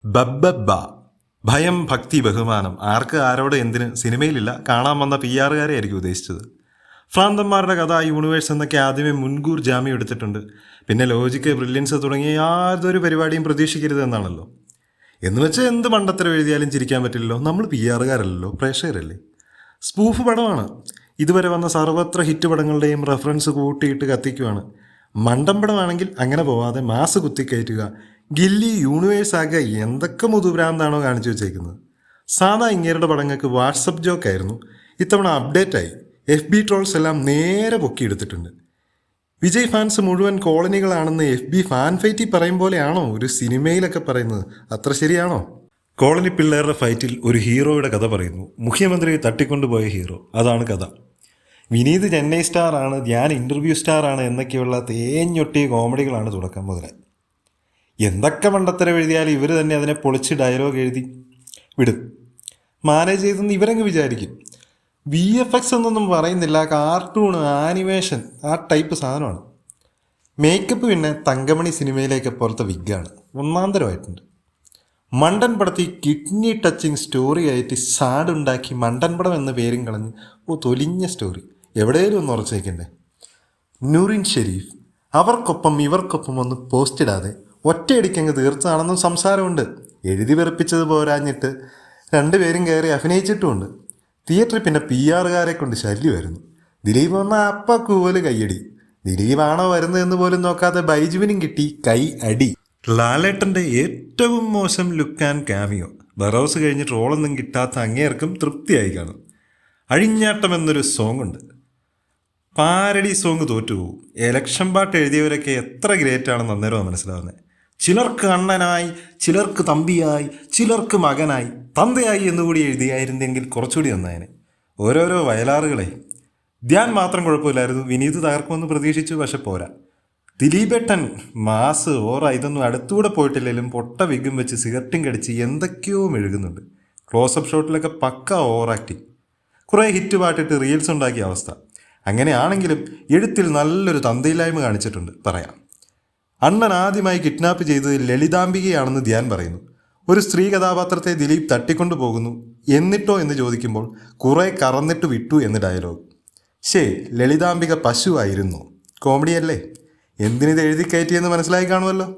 ബബ്ബബ്ബ ഭയം ഭക്തി ബഹുമാനം ആർക്ക് ആരോട് എന്തിന് സിനിമയിലില്ല കാണാൻ വന്ന പി ആറുകാരെ ആയിരിക്കും ഉദ്ദേശിച്ചത്. ഭ്രാന്തന്മാരുടെ കഥ യൂണിവേഴ്സ് എന്നൊക്കെ ആദ്യമേ മുൻകൂർ ജാമ്യം എടുത്തിട്ടുണ്ട്. പിന്നെ ലോജിക്ക് ബ്രില്യൻസ് തുടങ്ങിയ യാതൊരു പരിപാടിയും പ്രതീക്ഷിക്കരുത് എന്നാണല്ലോ. എന്ന് വെച്ചാൽ എന്ത് മണ്ടത്തരം എഴുതിയാലും ചിരിക്കാൻ പറ്റില്ലല്ലോ. നമ്മൾ പി ആറുകാരല്ലോ, പ്രേക്ഷകരല്ലേ. സ്പൂഫ് പടമാണ്. ഇതുവരെ വന്ന സർവത്ര ഹിറ്റ് പടങ്ങളുടെയും റെഫറൻസ് കൂട്ടിയിട്ട് കത്തിക്കുവാണ്. മണ്ടമ്പടമാണെങ്കിൽ അങ്ങനെ പോവാതെ മാസ് കുത്തിക്കയറ്റുക. ഗില്ലി യൂണിവേഴ്സ് ആകെ എന്തൊക്കെ മുതുഭ്രാന്താണോ കാണിച്ചു വെച്ചേക്കുന്നത്. സാധാ ഇങ്ങേരുടെ പടങ്ങൾക്ക് വാട്സപ്പ് ജോക്കായിരുന്നു. ഇത്തവണ അപ്ഡേറ്റായി. FB ട്രോൾസ് എല്ലാം നേരെ പൊക്കിയെടുത്തിട്ടുണ്ട്. വിജയ് ഫാൻസ് മുഴുവൻ കോളനികളാണെന്ന് FB ഫാൻ ഫൈറ്റിൽ പറയും പോലെയാണോ ഒരു സിനിമയിലൊക്കെ പറയുന്നത്? അത്ര ശരിയാണോ? കോളനി പിള്ളേരുടെ ഫൈറ്റിൽ ഒരു ഹീറോയുടെ കഥ പറയുന്നു. മുഖ്യമന്ത്രിയെ തട്ടിക്കൊണ്ടുപോയ ഹീറോ, അതാണ് കഥ. വിനീത് ചെന്നൈ സ്റ്റാർ ആണ്, ഞാൻ ഇൻ്റർവ്യൂ സ്റ്റാർ ആണ് എന്നൊക്കെയുള്ള തേഞ്ഞൊട്ടിയ കോമഡികളാണ് തുടക്കം മുതലേ. എന്തൊക്കെ മണ്ടത്തരം എഴുതിയാലും ഇവർ തന്നെ അതിനെ പൊളിച്ച് ഡയലോഗ് എഴുതി വിടും. മാനേജ് ചെയ്തെന്ന് ഇവരങ്ങ് വിചാരിക്കും. VFX എന്നൊന്നും പറയുന്നില്ല, കാർട്ടൂൺ ആനിമേഷൻ ആ ടൈപ്പ് സാധനമാണ്. മേക്കപ്പ് പിന്നെ തങ്കമണി സിനിമയിലേക്ക് പോലത്തെ വിഗ്ഗാണ്, ഒന്നാന്തരമായിട്ടുണ്ട്. മണ്ടൻ പടത്തിൽ കിഡ്നി ടച്ചിങ് സ്റ്റോറി ആയിട്ട് സാഡ് ഉണ്ടാക്കി മണ്ടൻ പടം എന്ന പേരും കളഞ്ഞ് തൊലിഞ്ഞ സ്റ്റോറി. എവിടെയും ഒന്ന് ഉറച്ചേക്കണ്ടേ. നൂറിൻ ഷെരീഫ് അവർക്കൊപ്പം ഇവർക്കൊപ്പം ഒന്ന് പോസ്റ്റ് ഇടാതെ ഒറ്റയടിക്കങ്ങ് തീർച്ചയാണെന്നും സംസാരമുണ്ട്. എഴുതി വെറുപ്പിച്ചത് പോരാഞ്ഞിട്ട് രണ്ടുപേരും കയറി അഭിനയിച്ചിട്ടുമുണ്ട്. തിയേറ്ററിൽ പിന്നെ PR കൊണ്ട് ശല്യമായിരുന്നു. ദിലീപ് വന്നാൽ അപ്പ കൂവല് കയ്യടി. ദിലീപാണോ വരുന്നതെന്ന് പോലും നോക്കാതെ ബൈജുവിനും കിട്ടി കൈ അടി. ലാലേട്ടൻ്റെ ഏറ്റവും മോശം ലുക്ക് ആൻഡ് ക്യാമിയോ. ബറോസ് കഴിഞ്ഞ് ട്രോളൊന്നും കിട്ടാത്ത അങ്ങേർക്കും തൃപ്തിയായി കാണും. അഴിഞ്ഞാട്ടം എന്നൊരു സോങ് ഉണ്ട്. Parody song തോറ്റുപോകും. എലക്ഷൻ പാട്ട് എഴുതിയവരൊക്കെ എത്ര ഗ്രേറ്റ് ആണെന്ന് അന്നേരമാണ് മനസ്സിലാവുന്നത്. ചിലർക്ക് അണ്ണനായി, ചിലർക്ക് തമ്പിയായി, ചിലർക്ക് മകനായി, തന്തയായി എന്നുകൂടി എഴുതിയായിരുന്നെങ്കിൽ കുറച്ചുകൂടി നന്നായനെ. ഓരോരോ വയലാറുകളെ. ധ്യാൻ മാത്രം കുഴപ്പമില്ലായിരുന്നു. വിനീത് തകർക്കുമെന്ന് പ്രതീക്ഷിച്ചു, പക്ഷെ പോരാ. ദിലീപേട്ടൻ മാസ് ഓറ ഇതൊന്നും അടുത്തൂടെ പോയിട്ടില്ലെങ്കിലും പൊട്ട വിഗും വെച്ച് സിഗരറ്റും കടിച്ച് എന്തൊക്കെയോ മെഴുകുന്നുണ്ട്. ക്ലോസപ്പ് ഷോട്ടിലൊക്കെ പക്ക ഓവർ ആക്ടിങ്. കുറേ ഹിറ്റ് പാട്ടിട്ട് റീൽസ് ഉണ്ടാക്കിയ അവസ്ഥ. അങ്ങനെയാണെങ്കിലും എഴുത്തിൽ നല്ലൊരു തന്തയില്ലായ്മ കാണിച്ചിട്ടുണ്ട് പറയാം. അണ്ണൻ ആദ്യമായി കിഡ്നാപ്പ് ചെയ്തത് ലളിതാംബികയാണെന്ന് ധ്യാൻ പറയുന്നു. ഒരു സ്ത്രീ കഥാപാത്രത്തെ ദിലീപ് തട്ടിക്കൊണ്ടു പോകുന്നു. എന്നിട്ടോ എന്ന് ചോദിക്കുമ്പോൾ കുറേ കറന്നിട്ട് വിട്ടു എന്ന് ഡയലോഗ്. ലളിതാംബിക പശുവായിരുന്നു. കോമഡിയല്ലേ? എന്തിനിത് എഴുതി കയറ്റിയെന്ന് മനസ്സിലായി കാണുമല്ലോ.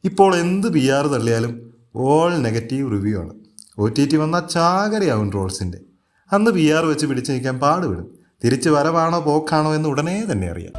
ഇപ്പോൾ എന്ത് PR തള്ളിയാലും ഓൾ നെഗറ്റീവ് റിവ്യൂ ആണ്. OTT വന്നാൽ ചാകരയാവും ട്രോൾസിൻ്റെ. അന്ന് PR വെച്ച് പിടിച്ചു നിൽക്കാൻ പാടുവിടും. തിരിച്ച് വരവാണോ പോക്കാണോ എന്ന് ഉടനെ തന്നെ അറിയാം.